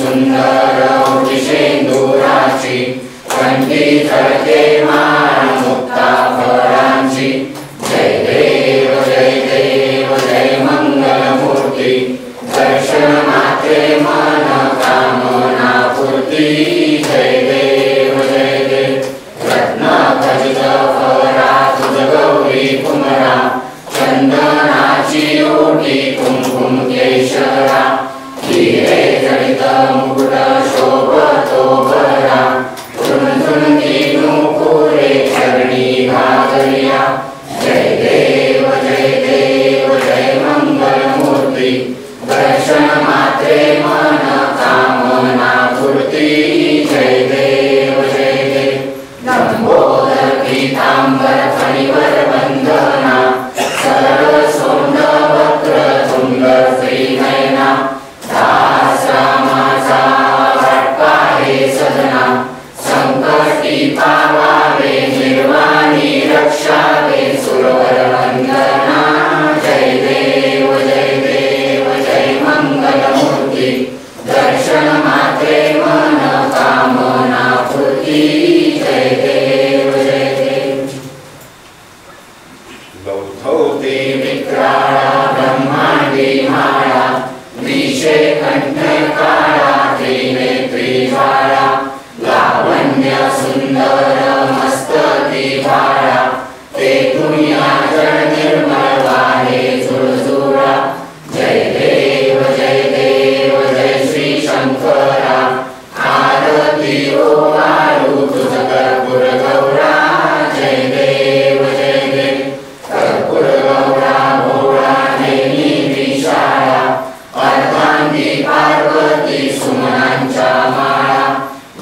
सुंदर विशेंदुराची कंठी झळके माळ मुक्ता फळांची जय देव जय मंगलमूर्ती दर्शन मात्रे मन कामना पूर्ती जय देव रत्न खचित फळा तुझ गौरी कुमरा चंदनाची ओटी कुंकुम केशरा हिरे जडित मुकुट शोभतो बरा झुणझुणती नुपुरे चरणी घातलिया जय देव जय मंगलमूर्ती दर्शन मात्रे मन कामना पूर्ती जय देव लंबोदर पीतांबर फणीवर वंदना सरळ सोंड वक्र तुंग श्रीनयना दास रामाचा वाटपा हे सजना संकटी पावावे निर्वाणी रक्षावे सुरवर वंदना जय देव जय मंगलमूर्ती दर्शन मात्रे मन कामना पूर्ती जय देव गौथौते विक्राळा ब्रह्मांडी माळा विषे कंठ काळा त्रिनेत्री ज्वाळा लावण्य सुंदर मस्तकी भाळा ते दुनिया जळ निर्मळ वाहे झुळझुळा जय देव जय श्री शंकरा आरती ओवाळू तुझ कर्पूर गौरा जय देव कर्पूर गौरा भोळा नेमी विशाळा अर्धांगी पार्वती सुमनांच्या माळा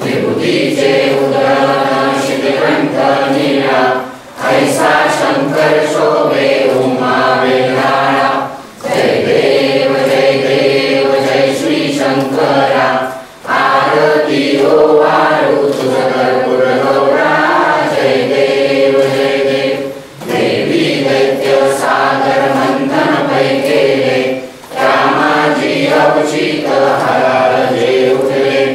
विभूतीचे उदरण शिखरंथ नीळा ऐसा शंकर शोभे उमा वेलाळा जय देव जय श्री शंकरा आरती ओवाळू तुझ कर्पूर गौरा जय देव देवी दैत्य सागर मंथन पैकेले रामाजी अवचित हरार जे उठले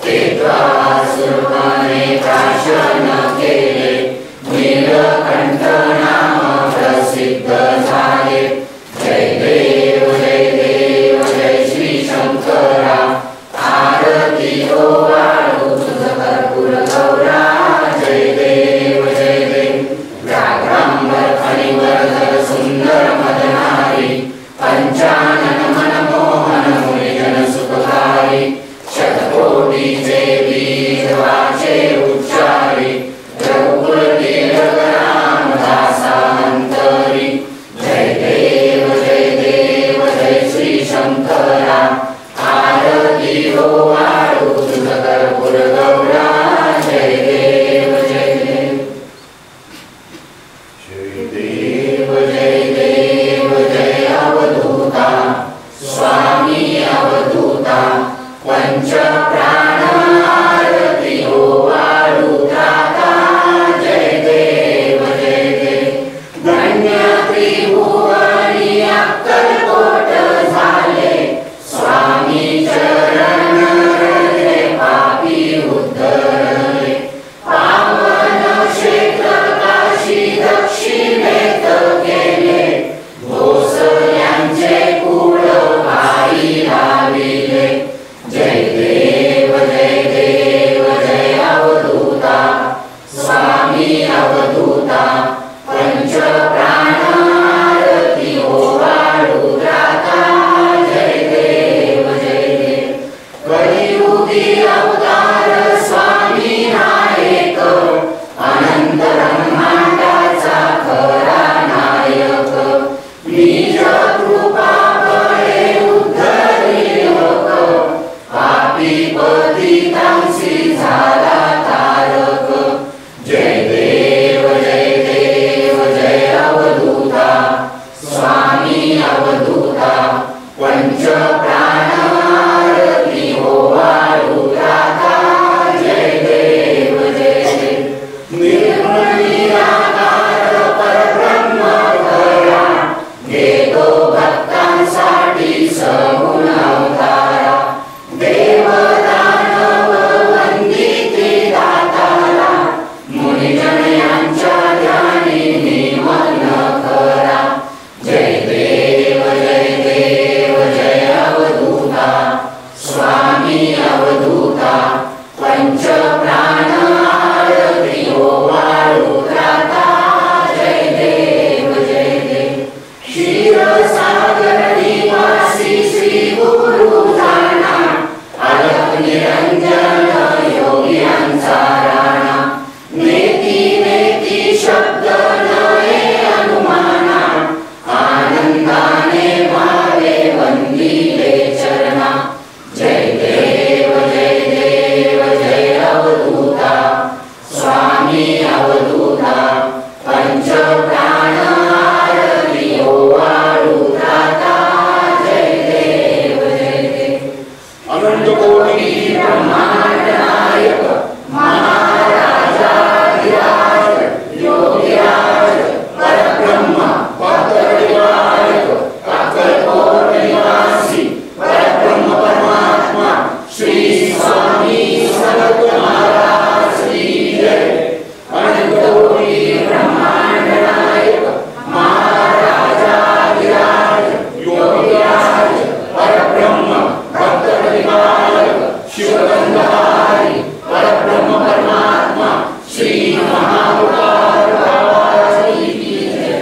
ते द्वासुरपणे प्राशन केले नीलकंठ नाम प्रसिद्ध झाले जय देव जय श्री शंकरा आरती ओवाळू तुझ कर्पूर गौरा जय देव व्याघ्रांबर फणीवर जर सुंदर मदनारी पंचानन मनमोहन मुनिजन सुखकारी शतकोटीचे बीज वाचे उच्चारी रघुकुल तिलक रामदासांतरी जय देव जय श्री शंकरा आरती ओवाळू तुझ कर्पूर गौरा जय देव जय अवधूता स्वामी अवधूता पंच प्राण आरती ओवाळू त्राता जय देव धन्य त्रिभुवनी अक्कलकोट झाले स्वामी चरण रजे पापी उद्धरले पावन क्षेत्र काशी दक्षिणेत गेले भोसल्यांचे कुळ पायी लाविले जय देव जय अवधूता स्वामी अवधूता पंच प्राण आरती ओवाळू त्राता जय देव कलियुगी अवतार स्वामी हा एक अनंत ब्रह्मांडाचा खरा नायक निज कृपा बळे उद्धरी लोक पापी पतितांसी झाला तारक जय देव जय अवधूता स्वामी अवधूता पंच प्राण आरती ओवाळू त्राता जय देव निर्मळ निराकार परब्रह्म खरा घेतो भक्तांसाठी सगुण अवतारा देव पंच प्राण आरती ओवाळू राधा जय देव क्षीरसागर निवासी श्री गुरु जाणा अलख निरंजन योग्यांचा राणा नेती नेती शब्द नये अनुमाना आनंदाने भावे वंदिले चरणा जय देव जय अवधूता स्वामी अवधूता पंच प्राण आरती ओवाळू राधा जय देव अनंत कोटी ब्रह्मांड नायक महाराजाधिराज योगीराज परब्रह्म पदविवारक अक्कलकोट निवासी परब्रह्म परमात्मा श्री स्वामी समर्थ महाराज की जय अनंत कोटी ब्रह्मांड नायक महाराजाधिराज योगीराज परब्रह्म भक्तविवारक शिवगंधारी परब्रह्म परमात्मा श्री महाअवतार बाबा की जय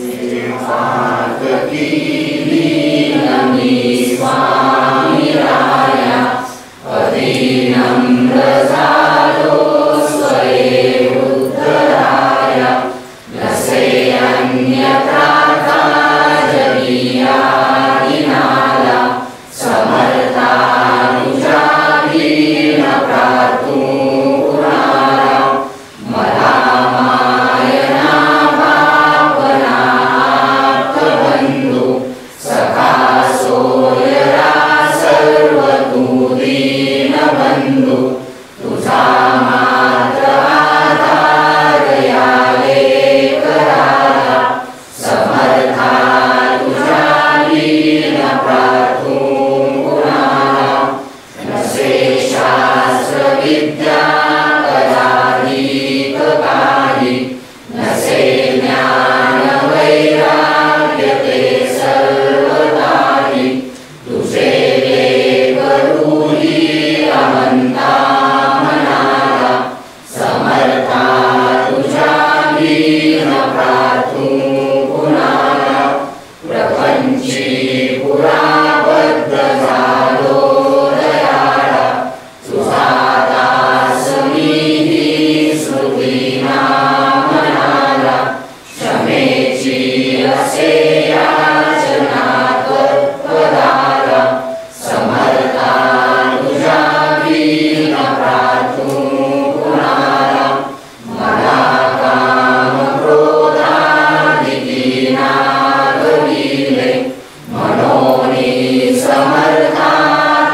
श्रीनाथ की लीलमी स्वामी राया अधीनम्र झालो स्वये उद्धराया नसे अन्यथा जगिया दिनाला समर्था तुझा लीन प्रार्थू कुणाला मला मायना भावना बंधू सखा सोयरा सर्व तू दीन बंधू तुझा मात्र आधार याले कराला समर्था तुझा लीन प्रार्थू कुणाला नसे शास्त्र विद्या कदाधिक काही नसे ज्ञान वैराग्य ते सर्व काही तुझे लेख रूढी अहंता मनाला समर्था तुझा लीन प्रार्थू कुणाला प्रपंची पुराबद्ध झालो दयाळा तुझा दास मीही श्रुतीना मनाला क्षमेची असे याचना तत्पदाला समर्था तुझा लीन प्रार्थू कुणाला मला काम क्रोधादिकी नागविले मनोनी समर्था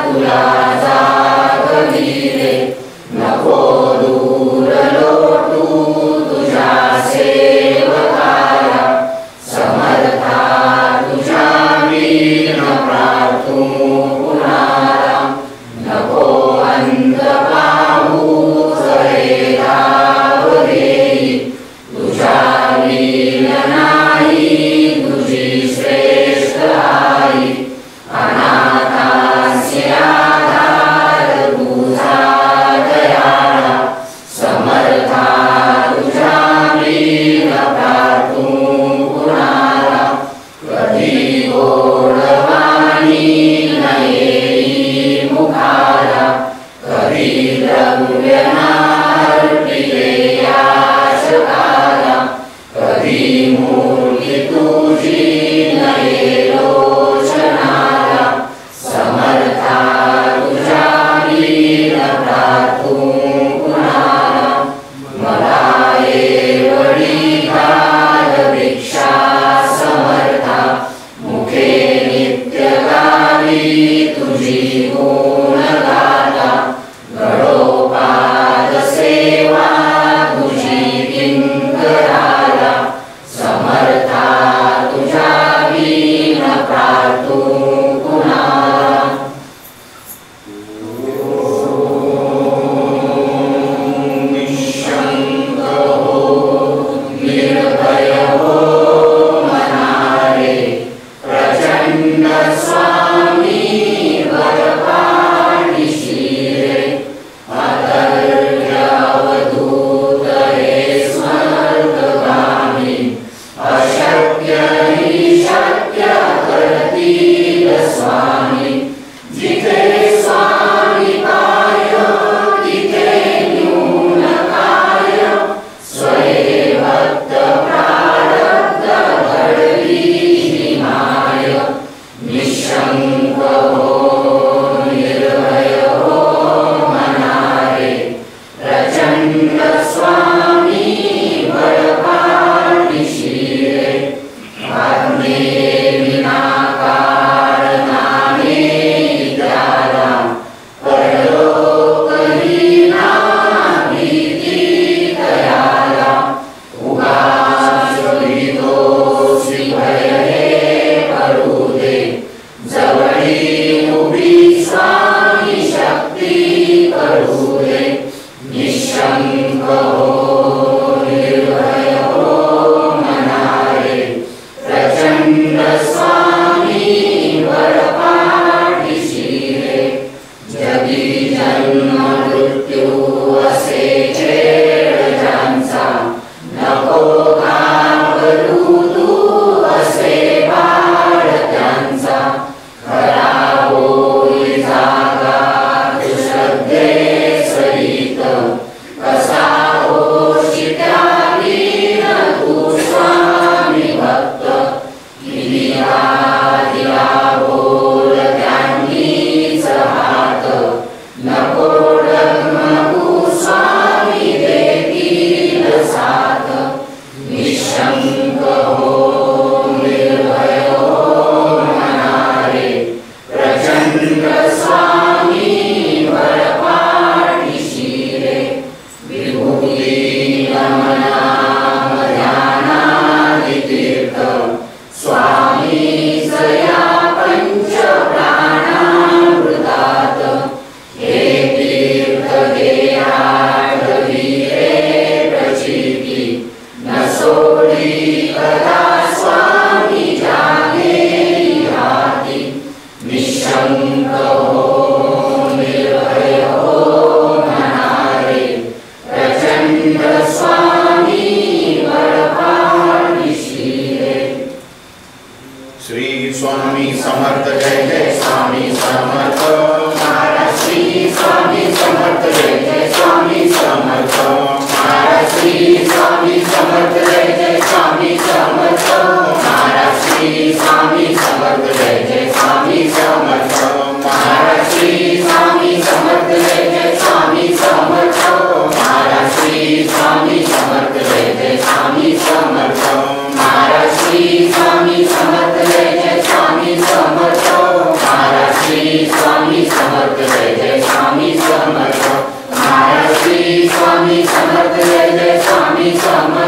तुला जागविले नको दूर लोटू तुझ्या सेवकाला समर्था तुझ्या लीन प्रार्थू कुणाला नको अंत पाहू जळे धाव देई तुझ्या लीन नाही तुझी श्रेष्ठ आई अनाथांचे आधार तुझा दयाळा समर्था तुझ्या लीन प्रार्थू कुणाला कधी गोडवाणी नयेई मुखाला कधी द्रव्य नार्पिले याचकाला कधी मूर्ती तुझी नये लोचनाला समर्था तुझ्या लीन प्रार्थू कुणाला मला एवढी घाल भिक्षा समर्था मुखे नित्य गावी तुझी गुणगाथा गडोपाद सेवा तुझी किंकराला समर्था तुझ्या लीन प्रार्थू कुणाला निशंक हो निर्भय हो मनारे प्रचंड स्वामी वरपा करू दे. निशंक हो, निर्भय हो मनारे, प्रचंड स्वामी वरपाठीशी रे. जगी जन्म मृत्यू असे खेळ ज्यांचा, नको घाबरू तू असे बाळ त्यांचा. खरा होई जागा तू श्रद्धे सहित, कसा होशी त्यागीन तू स्वामी भक्त. दिला दिला बोल त्यांनीच हात, नको डगमगू स्वामी देतील साथ. निशंक हो, निर्भय हो मनारे, प्रचंड स्वामी वरपाठीशी रे. विभूती नमनाम ध्यानादि तीर्थ, स्वामी जया पंच प्राणामृतात. हे तीर्थ घे आठवी रे प्रचिती, न सोडी कदा स्वामी जागे हाती. निशंक हो, निर्भय हो मनारे, प्रचंड स्वामी वरपाठीशी रे. श्री स्वामी समर्थ जय जय स्वामी समर्थ. महाराज श्री स्वामी समर्थ जय जय स्वामी समर्थ. महाराज श्री स्वामी समर्थ जय जय स्वामी समर्थ. महाराज श्री स्वामी समर्थ जय जय स्वामी समर्थ. महाराज श्री स्वामी समर्थ जय जय स्वामी समर्थ. महाराज श्री स्वामी समर्थ जय जय स्वामी समर्थ. महाराज श्री स्वामी समर्थ जय जय स्वामी समर्थ. महाराज श्री स्वामी समर्थ जय जय स्वामी समर्थ. महाराज श्री स्वामी समर्थ जय जय स्वामी समर्थ.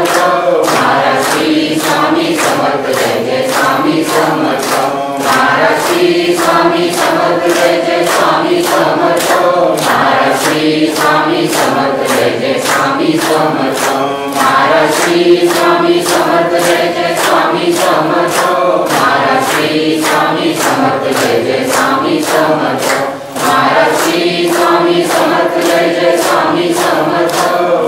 महाराज श्री स्वामी समर्थ जय जय स्वामी समर्थ. महाराज श्री स्वामी समर्थ जय जय स्वामी समर्थ. महाराज श्री स्वामी समर्थ जय जय स्वामी समर्थ. महाराज श्री स्वामी समर्थ जय जय स्वामी समर्थ. महाराज श्री स्वामी समर्थ जय जय स्वामी समर्थ. महाराज श्री स्वामी समर्थ जय जय स्वामी समर्थ.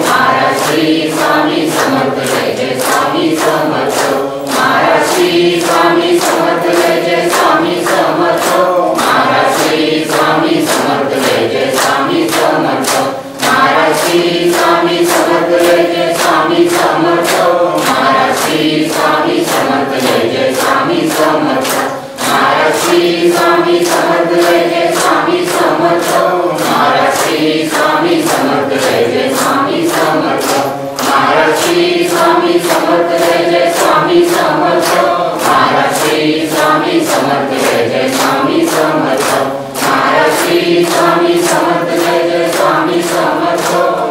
महाराज श्री स्वामी समर्थ जय जय स्वामी समर्थ. महाराज श्री स्वामी समर्थ जय जय स्वामी समर्थ. महाराज श्री स्वामी समर्थ जय जय स्वामी समर्थ. महाराज श्री स्वामी समर्थ जय जय स्वामी समर्थ. महाराज श्री स्वामी समर्थ जय जय स्वामी समर्थ. महाराज श्री स्वामी समर्थ जय जय स्वामी समर्थ. महाराज श्री स्वामी समर्थ जय जय स्वामी समर्थ. महाराज श्री स्वामी समर्थ जय जय स्वामी समर्थ. महाराज श्री स्वामी समर्थ जय जय स्वामी समर्थ. महाराज श्री स्वामी समर्थ जय जय स्वामी समर्थ.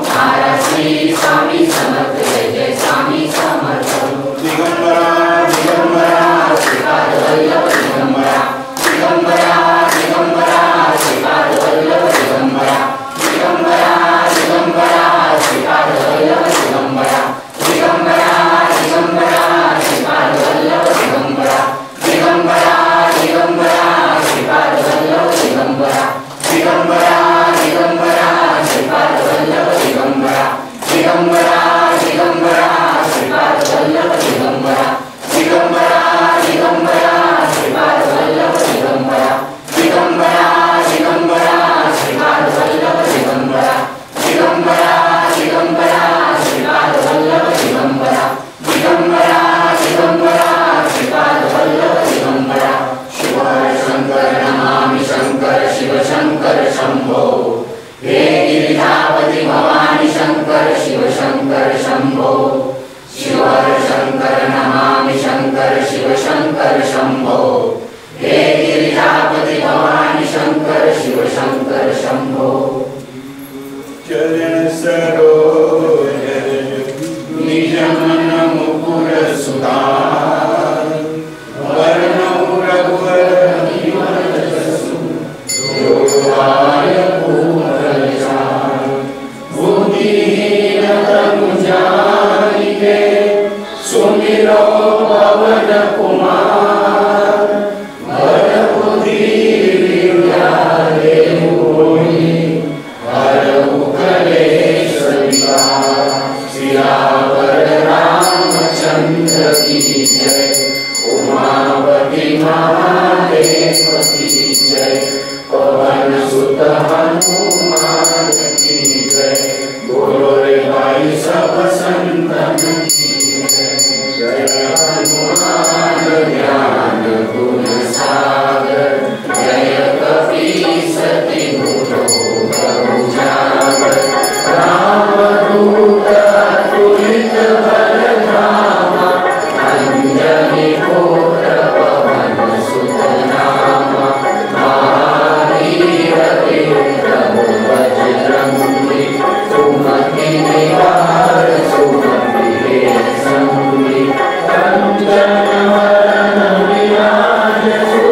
महाराज श्री स्वामी समर्थ जय जय स्वामी समर्थ. दिगंबरा दिगंबरा श्रीपाद वल्लभ दिगंबरा. दिगंबरा दिगंबरा श्रीपाद वल्लभ दिगंबरा. दिगंबरा दिगंबरा श्रीपाद वल्लभ दिगंबरा. दिगंबरा दिगंबरा श्रीपाद वल्लभ दिगंबरा. दिगंबरा दिगंबरा श्रीपाद वल्लभ दिगंबरा. दिगंबरा दिगंबरा श्रीपाद वल्लभ दिगंबरा. दिगंबरा दिगंबरा श्रीपाद वल्लभ दिगंबरा. दिगंबरा दिगंबरा श्रीपाद वल्लभ दिगंबरा. दिगंबरा दिगंबरा श्रीपाद वल्लभ दिगंबरा. दिगंबरा दिगंबरा श्रीपाद वल्लभ दिगंबरा. दिगंबरा दिगंबरा श्रीपाद वल्लभ दिगंबरा. शिव शंकर नमामि शंकर शिव शंकर शंभो. हे गिरिजापति भवानी शंकर शिव शंकर शंभो. शिव शंकर नमामि शंकर शिव शंकर शंभो. हे गिरिजापति भवानी शंकर शिव शंकर शंभो. चरण सरोज निज मन मुकुर सुधार. वर्णौ रघुवर जो आय पूर्ण सुत हनुमान की जय। बोलो रे भाई सब संतन की जय। जय हनुमान ज्ञान गुण सागर। जय कपीस तिहु लोक उजागर। रामदूत अतुलित बल धामा। अंजनी पुत्र पवन सुत नामा। महावीर विक्रम बजरंगी। सुमति निवार सुमति के संगी। कंचन वरण विराज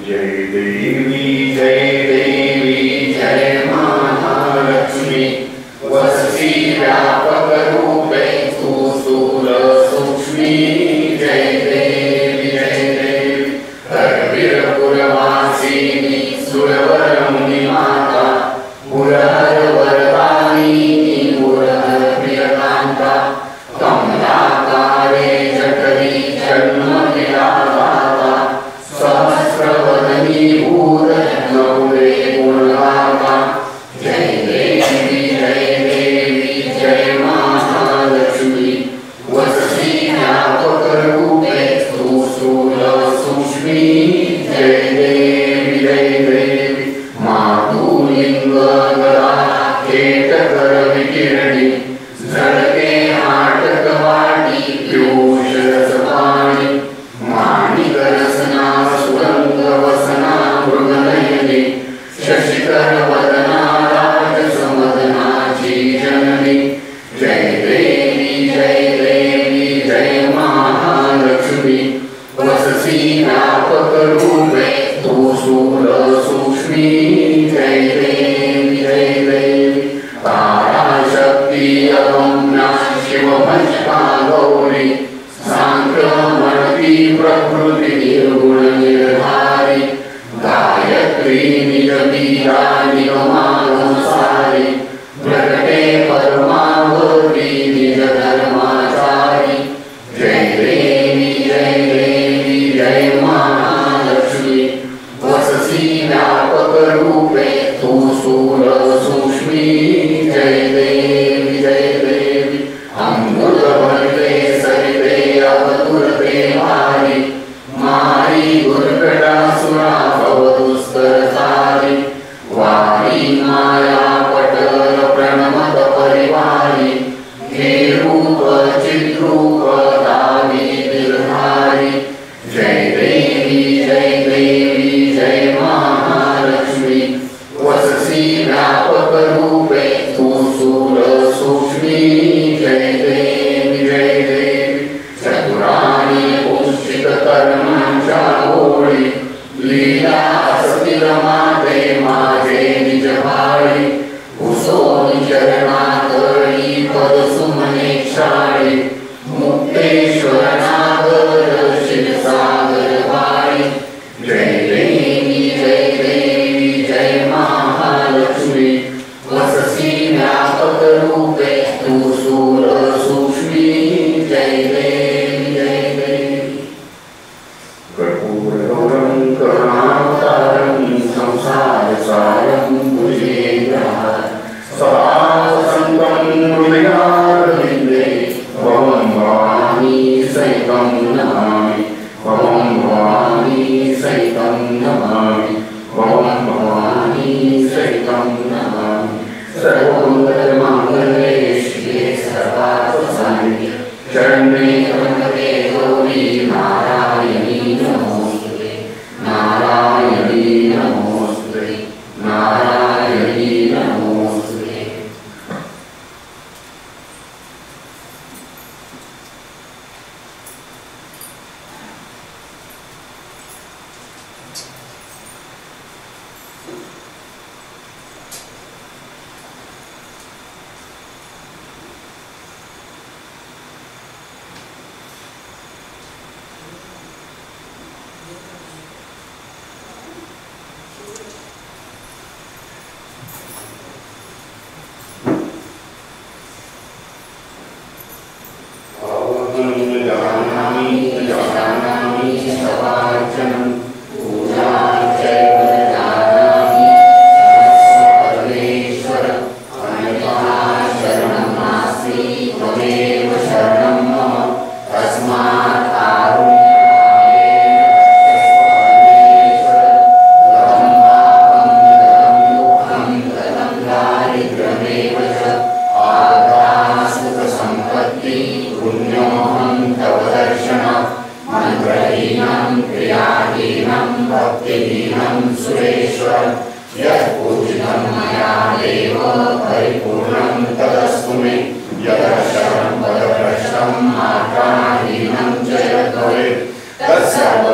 जय महालक्ष्मी वसती व्यापक रूपे तू स्थूल सूक्ष्मी जय देवी हरवीरपुरवासिनी सुरवरमुनि माता पुरहर वरदायिनी पुरहर प्रियकांता कमलाकारे जठरी जन्म विलापाता सहस्रवदनी भूरत्नौरे गुणगाता जय देवी जय महालक्ष्मी वसती व्यापक रूपे तू स्थूल सूक्ष्मी जय देवी मातुलिंग गदा केटकर विकिरणी झळके हाटक वाटी पियूष रसपाणी माणिक रसना सुरंग वसना मृगनयनी शशिकर वदना राजसमदनाची जननी जय देवी जय महालक्ष्मी वससी व्यापक रूपे तू स्थूल सूक्ष्मी जय देवी ताराशक्ती अगम्या शिवमहिमा गौरी सांक्रमणती प्रकृति निर्गुण निर्धारी गायत्री निज बीजा निगमानुसारी प्रकटे परमावती निज धर्माचारी जय देवी जय महालक्ष्मी वससी व्यापक रूपे तू स्थूल सूक्ष्मी जय देवी अमृत भरते सरिते अवतुरते मारी दुर्घटासुरा भवदुस्तरसारी वाणी माया पटल प्रणमत परिवारी हे रूप चिद्रूप दावी निर्धारी जय देवी जय महालक्ष्मी वससी व्यापक रूपे तू स्थूल सूक्ष्मी जय देवी चतुराणी पुष्टिक कर्मांच्या ओळी लीला असती रमाते माझे निज भाळी कुसोनी चरणातळी पद सुमने शाळी मुक्तेश्वर नागर शिवसागर वाळी जय देवी जय महालक्ष्मी वससी व्यापक रूपे तू स्थूल सूक्ष्मी जय देवी कर्पूरगौरं करुणावतारं संसारसारं भुजगेन्द्रहारं सदा वसन्तं हृदयारविन्दे भवं भवानी सहितं नमामि भवं भवानी सहितं नमामि भवं भवानी सहितं नमामि सर्वमङ्गलमाङ्गल्ये शिवे सर्वार्थसाधिके शरण्ये त्र्यम्बके गौरी नारायणी नमोस्तुते नारायणी नमोस्तुते नारायणी नमोस्तुते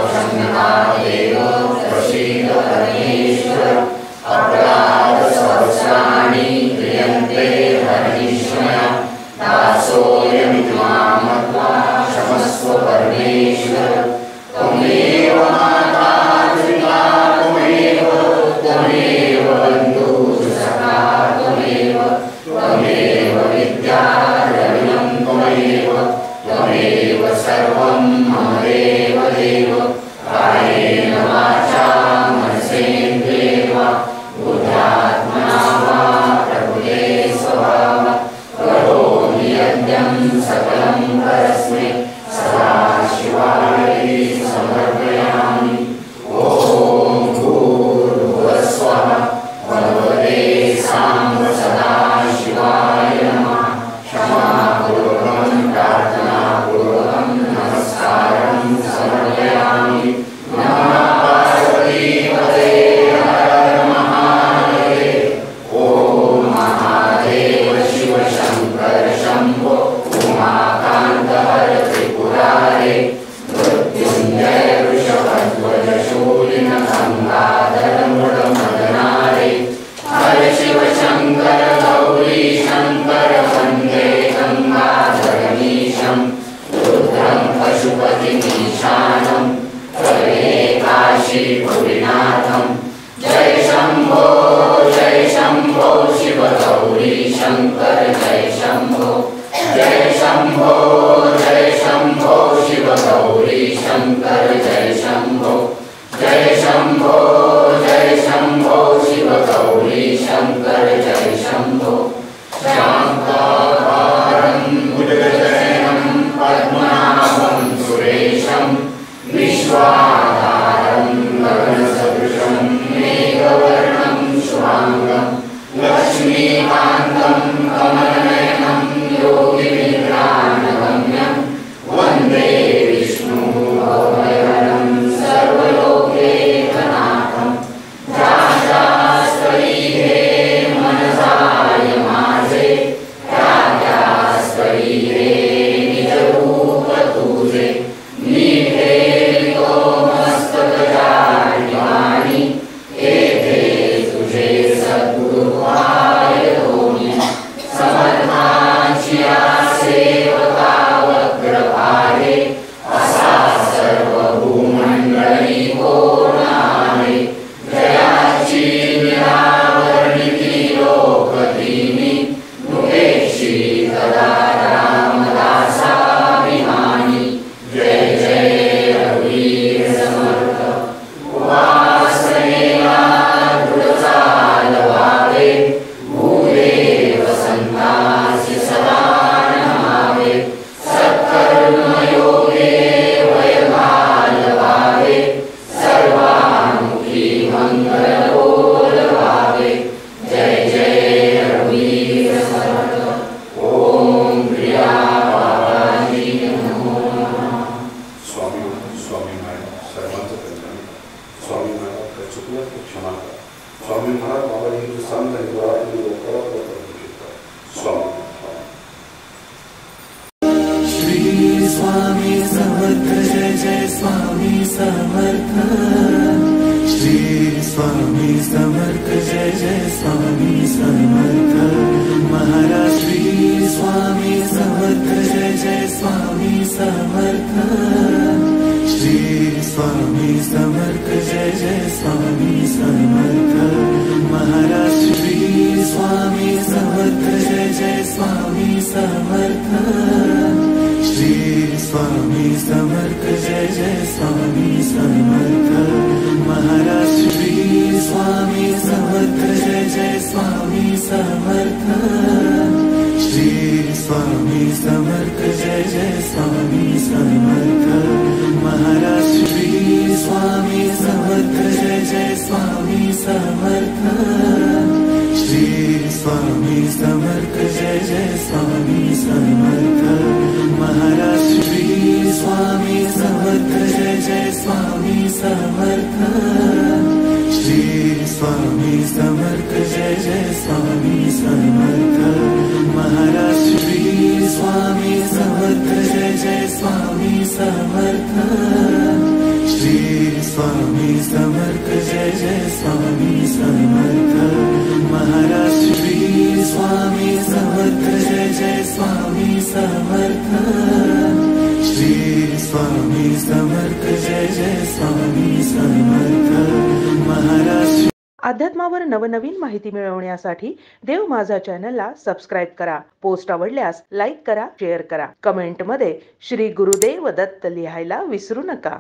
तस्यावसन्नादेव प्रसीद त्वमेव सर्वं मम देव देव कायेन वाचा मनसेन्द्रियेर्वा बुद्ध्यात्मना वा प्रकृते स्वभावात् करोमि यज्ञं सकलं परस्मै सदाशिवाय समर्पयामि। ॐ भूर्भुवः स्वः भगवते साम्ब सदाशिवाय नमः। क्षमापूर्वकं प्रार्थनापूर्वकं नमस्कारं समर्पयामि। नमः पार्वतीपते हर हर महादेव। ॐ महादेव शिव शङ्कर शम्भो उमाकान्त हर त्रिपुरारे मृत्युञ्जय वृषभध्वज शूलिन गङ्गाधर मृडमदनारे हर शिव शङ्कर गौरी शङ्कर वन्दे गङ्गाधरमीशं रुद्रं पशुपतिमीशानं हरे काशीपुरीनाथं। जय शम्भो शिव गौरी शङ्कर जय शम्भो। जय शम्भो शिव गौरी शङ्कर जय शम्भो। जय शम्भो शिव गौरी शङ्कर जय शम्भो। शान्ताकारं भुजगशयनं पद्मनाभं सुरेशं विश्वाधारं गगनसदृशं मेघवर्णं शुभाङ्गं लक्ष्मीकान्तं कमलनयनं योगिनिद्रानगम्यं वन्दे विष्णुभवभयहरं सर्वलोकैकनाथं। ध्यायास्त्वयि मनसाय माझे ध्यायास्त्वयि निजरूप तुझे नीठे तो मस्तकजाणिवाणी येथे तुझे सद्गुरुपाय दोन्ही समर्थांची सेवका वक्रपारे असा सर्व भूमंडळी कोण आहे। जयाची निरावरणिती लोकदिनी नुकेशी तदा रामदासाभिमानी। जय जय रघुवीर समर्थ वासनेला दृढचाल व्हावे भूदेव संतांसी सदा नमावे। सत्कर्मयोगे वयभाल व्हावे सर्वामुखी मंगलबोल व्हावे। जय जय रघुवीर समर्थ। ओम प्रिया बाबाजी नमो नमः। स्वामी महाराज सर्वांचं कल्याण। स्वामी महाराज काय चुकलं तर क्षमा करा। स्वामी महाराज बाबाजींचं सांग आणि तुम्ही लोकांना करू शकता। स्वामी श्री स्वामी समर्थ जय जय स्वामी समर्थ। श्री स्वामी समर्थ जय जय स्वामी समर्थ। महाराज श्री स्वामी समर्थ जय जय स्वामी समर्थ। श्री स्वामी समर्थ जय जय स्वामी समर्थ। महाराज श्री स्वामी समर्थ जय जय स्वामी समर्थ। श्री स्वामी समर्थ जय जय स्वामी समर्थ। महाराज श्री स्वामी समर्थ जय जय स्वामी समर्थ। श्री स्वामी समर्थ जय जय स्वामी समर्थ। महाराज श्री स्वामी समर्थ जय जय स्वामी समर्थ। श्री स्वामी समर्थ जय जय स्वामी समर्थ। महाराज श्री स्वामी समर्थ जय जय स्वामी समर्थ। श्री स्वामी समर्थ जय जय स्वामी समर्थ। महाराज श्री स्वामी समर्थ जय जय स्वामी समर्थ। श्री स्वामी समर्थ जय जय स्वामी समर्थ। महाराज श्री स्वामी समर्थ जय जय स्वामी समर्थ। श्री स्वामी समर्थ जय जय स्वामी समर्थ। महाराज अध्यात्मावर नवनवीन माहिती मिळवण्यासाठी देव माझा चॅनलला सबस्क्राईब करा. पोस्ट आवडल्यास लाईक करा, शेअर करा. कमेंटमध्ये श्री गुरुदेव दत्त लिहायला विसरू नका.